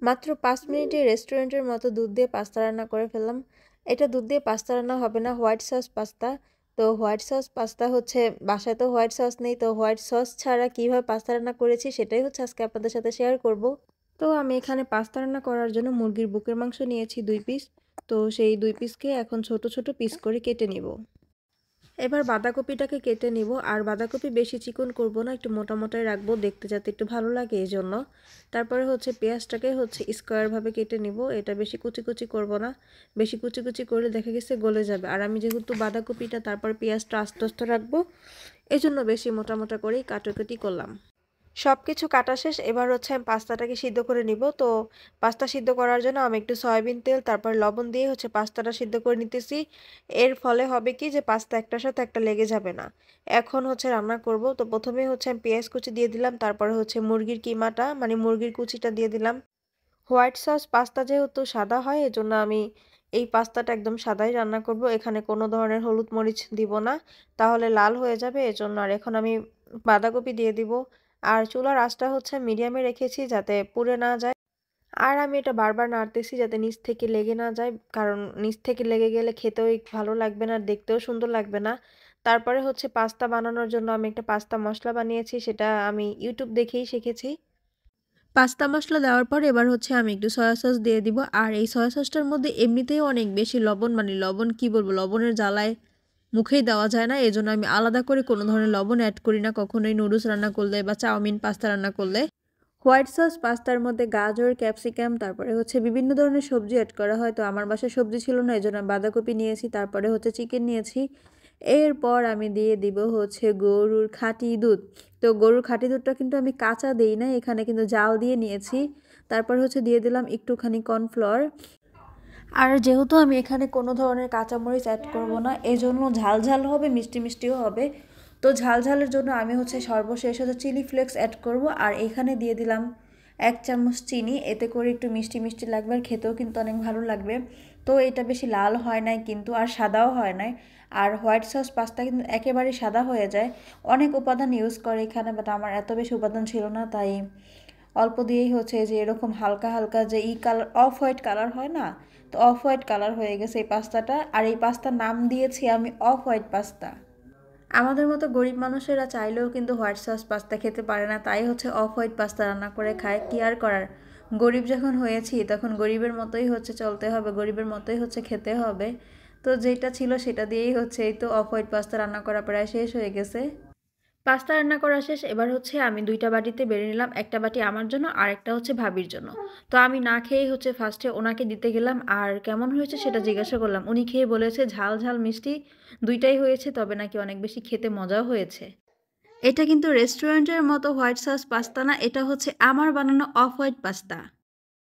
মাত্র 5 মিনিটে রেস্টুরেন্টের মতো দুধ দিয়ে পাস্তা রান্না করে ফেললাম। এটা দুধ দিয়ে পাস্তা রান্না হবে না, হোয়াইট সস পাস্তা। তো হোয়াইট সস পাস্তা হচ্ছে বাসায় তো হোয়াইট সস নেই, তো হোয়াইট সস ছাড়া কীভাবে পাস্তা রান্না করেছি সেটাই হচ্ছে আজকে আপনাদের সাথে শেয়ার করব। তো আমি এখানে পাস্তা রান্না করার জন্য মুরগির বুকের মাংস নিয়েছি 2 পিস। তো সেই 2 পিসকে এখন ছোট ছোট পিস করে কেটে নিব। এবার বাঁধাকপিটাকে কেটে নিব, আর বাঁধাকপি বেশি চিকন করব না, একটু মোটা মোটাই রাখবো দেখতে যাতে একটু ভালো লাগে এই জন্য। তারপরে হচ্ছে পেঁয়াজটাকে হচ্ছে স্কোয়ারভাবে কেটে নিব, এটা বেশি কুচি কুচি করব না, বেশি কুচি কুচি করলে দেখা গেছে গলে যাবে। আর আমি যেহেতু বাঁধাকপিটা তারপর পেঁয়াজটা আস্তে আস্তে রাখবো, এই জন্য বেশি মোটা মোটা করেই কাটাকুটি করলাম। সব কিছু কাটা শেষ, এবার হচ্ছে আমি পাস্তাটাকে সিদ্ধ করে নিব। তো পাস্তা সিদ্ধ করার জন্য আমি একটু সয়াবিন তেল তারপর লবণ দিয়ে হচ্ছে পাস্তাটা সিদ্ধ করে নিতেছি। এর ফলে হবে কি যে পাস্তা একটার সাথে একটা লেগে যাবে না। এখন হচ্ছে রান্না করব। তো প্রথমে হচ্ছে আমি পেঁয়াজ কুচি দিয়ে দিলাম, তারপরে হচ্ছে মুরগির কিমাটা মানে মুরগির কুচিটা দিয়ে দিলাম। হোয়াইট সস পাস্তা যেহেতু সাদা হয় এজন্য আমি এই পাস্তাটা একদম সাদাই রান্না করব, এখানে কোনো ধরনের হলুদ মরিচ দিব না, তাহলে লাল হয়ে যাবে এজন্য। আর এখন আমি বাঁধাকপি দিয়ে দিব। আর চুলার আঁচটা হচ্ছে মিডিয়ামে রেখেছি যাতে পুড়ে না যায়। আর আমি এটা বারবার নাড়তেছি যাতে নিচ থেকে লেগে না যায়, কারণ নিচ থেকে লেগে গেলে খেতেও ভালো লাগবে না, দেখতেও সুন্দর লাগবে না। তারপরে হচ্ছে পাস্তা বানানোর জন্য আমি একটা পাস্তা মশলা বানিয়েছি, সেটা আমি ইউটিউব দেখেই শিখেছি। পাস্তা মশলা দেওয়ার পর এবার হচ্ছে আমি একটু সয়া সস দিয়ে দিব। আর এই সয়া সসটার মধ্যে এমনিতেই অনেক বেশি লবণ, মানে লবণ কি বলবো, লবণের জ্বালায় মুখেই দেওয়া যায় না, এজন্য আমি আলাদা করে কোনো ধরনের লবণ অ্যাড করি না কখনোই নুডলস রান্না করলে বা চাউমিন পাস্তা রান্না করলে। হোয়াইট সস পাস্তার মধ্যে গাজর, ক্যাপসিকাম তারপরে হচ্ছে বিভিন্ন ধরনের সবজি অ্যাড করা হয়। তো আমার বাসায় সবজি ছিল না এজন্য আমি বাঁধাকপি নিয়েছি, তারপরে হচ্ছে চিকেন নিয়েছি। এরপর আমি দিয়ে দিব হচ্ছে গরুর খাঁটি দুধ। তো গরুর খাঁটি দুধটা কিন্তু আমি কাঁচা দেই না, এখানে কিন্তু জাল দিয়ে নিয়েছি। তারপর হচ্ছে দিয়ে দিলাম একটুখানি কর্নফ্লাওয়ার। আর যেহেতু আমি এখানে কোনো ধরনের কাঁচামরিচ অ্যাড করব না, এজন্য ঝাল ঝাল হবে, মিষ্টি মিষ্টিও হবে। তো ঝাল ঝালের জন্য আমি হচ্ছে সর্বশেষ হচ্ছে চিলি ফ্লেক্স অ্যাড করব। আর এখানে দিয়ে দিলাম 1 চামচ চিনি, এতে করে একটু মিষ্টি মিষ্টি লাগবে আর খেতেও কিন্তু অনেক ভালো লাগবে। তো এটা বেশি লাল হয় নাই কিন্তু, আর সাদাও হয় নাই। আর হোয়াইট সস পাস্তা কিন্তু একেবারে সাদা হয়ে যায়। অনেক উপাদান ইউজ করে এখানে, বাট আমার এত বেশি উপাদান ছিল না, তাই অল্প দিয়েই হচ্ছে যে এরকম হালকা হালকা যে কালার অফ হোয়াইট কালার হয় না, তো অফ হোয়াইট কালার হয়ে গেছে এই পাস্তাটা। আর এই পাস্তার নাম দিয়েছি আমি অফ হোয়াইট পাস্তা। আমাদের মতো গরিব মানুষেরা চাইলেও কিন্তু হোয়াইট সস পাস্তা খেতে পারে না, তাই হচ্ছে অফ হোয়াইট পাস্তা রান্না করে খায়। কি আর করার, গরিব যখন হয়েছি তখন গরিবের মতোই হচ্ছে চলতে হবে, গরিবের মতোই হচ্ছে খেতে হবে। তো যেটা ছিল সেটা দিয়েই হচ্ছে এই তো অফ হোয়াইট পাস্তা রান্না করা প্রায় শেষ হয়ে গেছে। পাস্তা রান্না করা শেষ, এবার হচ্ছে আমি 2টা বাটিতে বেড়ে নিলাম, একটা বাটি আমার জন্য আর একটা হচ্ছে ভাবির জন্য। তো আমি না খেয়েই হচ্ছে ফার্স্টে ওনাকে দিতে গেলাম, আর কেমন হয়েছে সেটা জিজ্ঞাসা করলাম। উনি খেয়ে বলেছে ঝাল ঝাল মিষ্টি দুইটাই হয়েছে, তবে নাকি অনেক বেশি খেতে মজাও হয়েছে। এটা কিন্তু রেস্টুরেন্টের মতো হোয়াইট সস পাস্তা না, এটা হচ্ছে আমার বানানো অফ হোয়াইট পাস্তা।